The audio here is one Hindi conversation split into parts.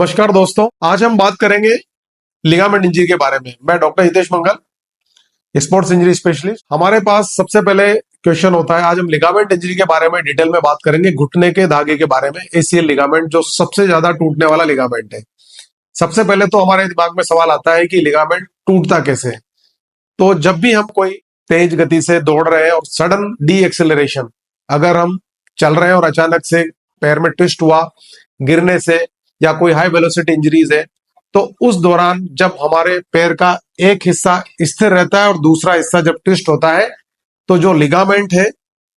नमस्कार दोस्तों, आज हम बात करेंगे लिगामेंट इंजरी के बारे में। मैं डॉक्टर हितेश मंगल, स्पोर्ट्स इंजरी स्पेशलिस्ट। हमारे पास सबसे पहले क्वेश्चन होता है, आज हम लिगामेंट इंजरी के बारे में डिटेल में बात करेंगे, घुटने के धागे के बारे में। एसीएल लिगामेंट जो सबसे ज्यादा टूटने वाला लिगामेंट है। सबसे पहले तो हमारे दिमाग में सवाल आता है कि लिगामेंट टूटता कैसे है। तो जब भी हम कोई तेज गति से दौड़ रहे हैं और सडन डी एक्सेलरेशन, अगर हम चल रहे हैं और अचानक से पैर में ट्विस्ट हुआ गिरने से, या कोई हाई वेलोसिटी इंजरीज है, तो उस दौरान जब हमारे पैर का एक हिस्सा स्थिर रहता है और दूसरा हिस्सा जब ट्विस्ट होता है, तो जो लिगामेंट है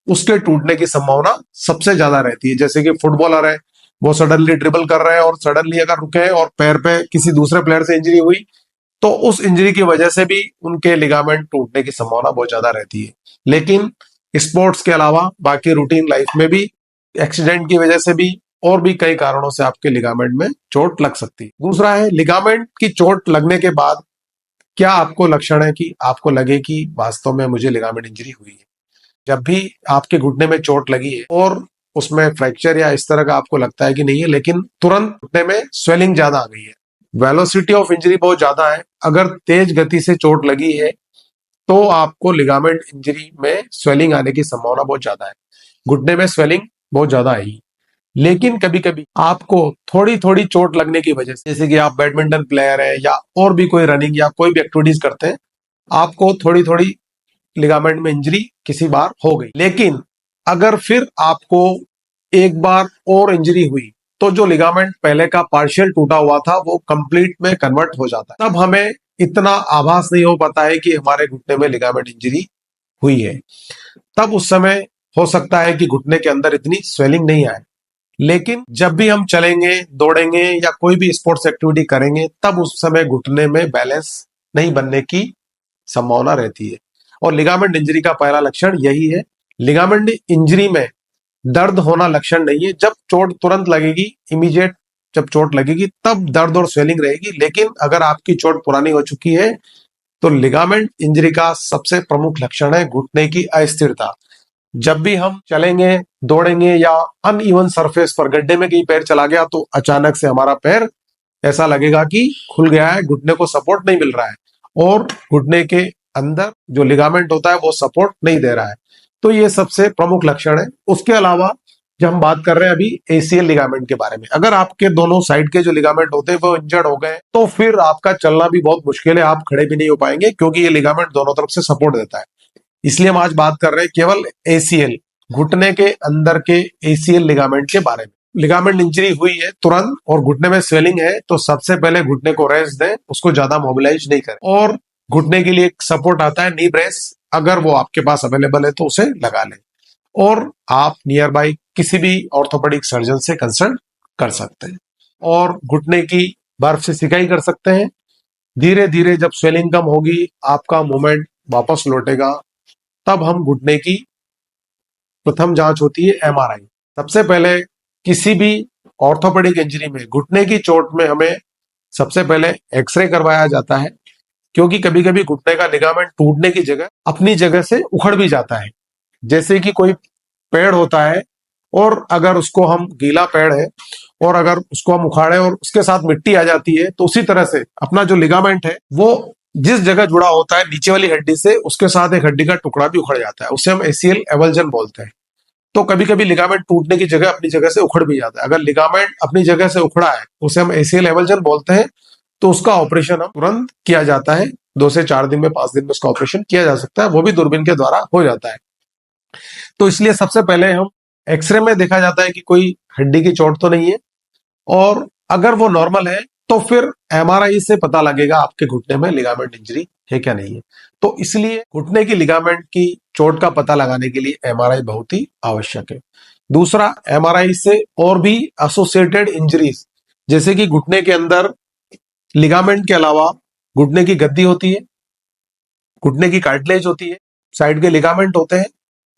उसके टूटने की संभावना सबसे ज्यादा रहती है। जैसे कि फुटबॉलर है, वो सडनली ड्रिबल कर रहे हैं और सडनली अगर रुके और पैर पे किसी दूसरे प्लेयर से इंजरी हुई, तो उस इंजरी की वजह से भी उनके लिगामेंट टूटने की संभावना बहुत ज्यादा रहती है। लेकिन स्पोर्ट्स के अलावा बाकी रूटीन लाइफ में भी एक्सीडेंट की वजह से भी और भी कई कारणों से आपके लिगामेंट में चोट लग सकती है। दूसरा है, लिगामेंट की चोट लगने के बाद क्या आपको लक्षण है कि आपको लगे कि वास्तव में मुझे लिगामेंट इंजरी हुई है। जब भी आपके घुटने में चोट लगी है और उसमें फ्रैक्चर या इस तरह का आपको लगता है कि नहीं है, लेकिन तुरंत घुटने में स्वेलिंग ज्यादा आ गई है, वेलोसिटी ऑफ इंजरी बहुत ज्यादा है, अगर तेज गति से चोट लगी है, तो आपको लिगामेंट इंजरी में स्वेलिंग आने की संभावना बहुत ज्यादा है। घुटने में स्वेलिंग बहुत ज्यादा आएगी। लेकिन कभी कभी आपको थोड़ी थोड़ी चोट लगने की वजह से, जैसे कि आप बैडमिंटन प्लेयर है या और भी कोई रनिंग या कोई भी एक्टिविटीज करते हैं, आपको थोड़ी थोड़ी लिगामेंट में इंजरी किसी बार हो गई, लेकिन अगर फिर आपको एक बार और इंजरी हुई, तो जो लिगामेंट पहले का पार्शियल टूटा हुआ था वो कंप्लीट में कन्वर्ट हो जाता है। तब हमें इतना आभास नहीं हो पाता है कि हमारे घुटने में लिगामेंट इंजरी हुई है। तब उस समय हो सकता है कि घुटने के अंदर इतनी स्वेलिंग नहीं आए। लेकिन जब भी हम चलेंगे, दौड़ेंगे या कोई भी स्पोर्ट्स एक्टिविटी करेंगे, तब उस समय घुटने में बैलेंस नहीं बनने की संभावना रहती है। और लिगामेंट इंजरी का पहला लक्षण यही है। लिगामेंट इंजरी में दर्द होना लक्षण नहीं है। जब चोट तुरंत लगेगी, इमीडिएट जब चोट लगेगी, तब दर्द और स्वेलिंग रहेगी। लेकिन अगर आपकी चोट पुरानी हो चुकी है, तो लिगामेंट इंजरी का सबसे प्रमुख लक्षण है घुटने की अस्थिरता। जब भी हम चलेंगे, दौड़ेंगे या अनइवन सरफेस पर, गड्ढे में कहीं पैर चला गया, तो अचानक से हमारा पैर ऐसा लगेगा कि खुल गया है, घुटने को सपोर्ट नहीं मिल रहा है और घुटने के अंदर जो लिगामेंट होता है वो सपोर्ट नहीं दे रहा है। तो ये सबसे प्रमुख लक्षण है। उसके अलावा जब हम बात कर रहे हैं अभी एसीएल लिगामेंट के बारे में, अगर आपके दोनों साइड के जो लिगामेंट होते हैं वो इंजर्ड हो गए, तो फिर आपका चलना भी बहुत मुश्किल है, आप खड़े भी नहीं हो पाएंगे, क्योंकि ये लिगामेंट दोनों तरफ से सपोर्ट देता है। इसलिए हम आज बात कर रहे हैं केवल एसीएल, घुटने के अंदर के एसीएल लिगामेंट के बारे में। लिगामेंट इंजरी हुई है तुरंत और घुटने में स्वेलिंग है, तो सबसे पहले घुटने को रेस्ट दें, उसको ज्यादा मोबिलाइज नहीं करें। और घुटने के लिए एक सपोर्ट आता है नी ब्रेस, अगर वो आपके पास अवेलेबल है तो उसे लगा लें। और आप नियर बाई किसी भी ऑर्थोपेडिक सर्जन से कंसल्ट कर सकते हैं और घुटने की बर्फ से सिकाई कर सकते हैं। धीरे धीरे जब स्वेलिंग कम होगी, आपका मूवमेंट वापस लौटेगा, तब हम घुटने की प्रथम जांच होती है एमआरआई। सबसे पहले किसी भी ऑर्थोपेडिक इंजरी में, घुटने की चोट में, हमें सबसे पहले एक्सरे करवाया जाता है, क्योंकि कभी कभी घुटने का लिगामेंट टूटने की जगह अपनी जगह से उखड़ भी जाता है। जैसे कि कोई पेड़ होता है और अगर उसको हम, गीला पेड़ है और अगर उसको हम उखाड़े और उसके साथ मिट्टी आ जाती है, तो उसी तरह से अपना जो लिगामेंट है वो जिस जगह जुड़ा होता है नीचे वाली हड्डी से, उसके साथ एक हड्डी का टुकड़ा भी उखड़ जाता है, उसे हम एसीएल एवल्जन बोलते हैं। तो कभी कभी लिगामेंट टूटने की जगह अपनी जगह से उखड़ भी जाता है। अगर लिगामेंट अपनी जगह से उखड़ा है, उसे हम एसीएल एवल्जन बोलते हैं, तो उसका ऑपरेशन हम तुरंत किया जाता है। 2 से 4 दिन में, 5 दिन में उसका ऑपरेशन किया जा सकता है, वो भी दूरबीन के द्वारा हो जाता है। तो इसलिए सबसे पहले हम एक्सरे में देखा जाता है कि कोई हड्डी की चोट तो नहीं है, और अगर वो नॉर्मल है तो फिर एमआरआई से पता लगेगा आपके घुटने में लिगामेंट इंजरी है क्या नहीं है। तो इसलिए घुटने की लिगामेंट की चोट का पता लगाने के लिए एमआरआई बहुत ही आवश्यक है। दूसरा, एमआरआई से और भी एसोसिएटेड इंजरीज, जैसे कि घुटने के अंदर लिगामेंट के अलावा घुटने की गद्दी होती है, घुटने की कार्टिलेज होती है, साइड के लिगामेंट होते हैं,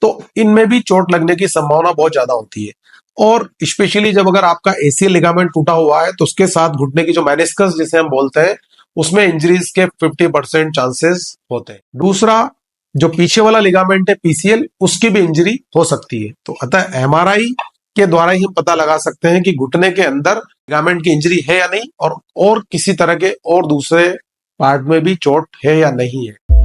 तो इनमें भी चोट लगने की संभावना बहुत ज्यादा होती है। और स्पेशली जब अगर आपका एसीएल लिगामेंट टूटा हुआ है, तो उसके साथ घुटने की जो मेनिस्कस जिसे हम बोलते हैं, उसमें इंजरीज के 50% चांसेस होते हैं। दूसरा, जो पीछे वाला लिगामेंट है पीसीएल, उसकी भी इंजरी हो सकती है। तो अतः एमआरआई के द्वारा ही हम पता लगा सकते हैं कि घुटने के अंदर लिगामेंट की इंजरी है या नहीं, और किसी तरह के और दूसरे पार्ट में भी चोट है या नहीं है।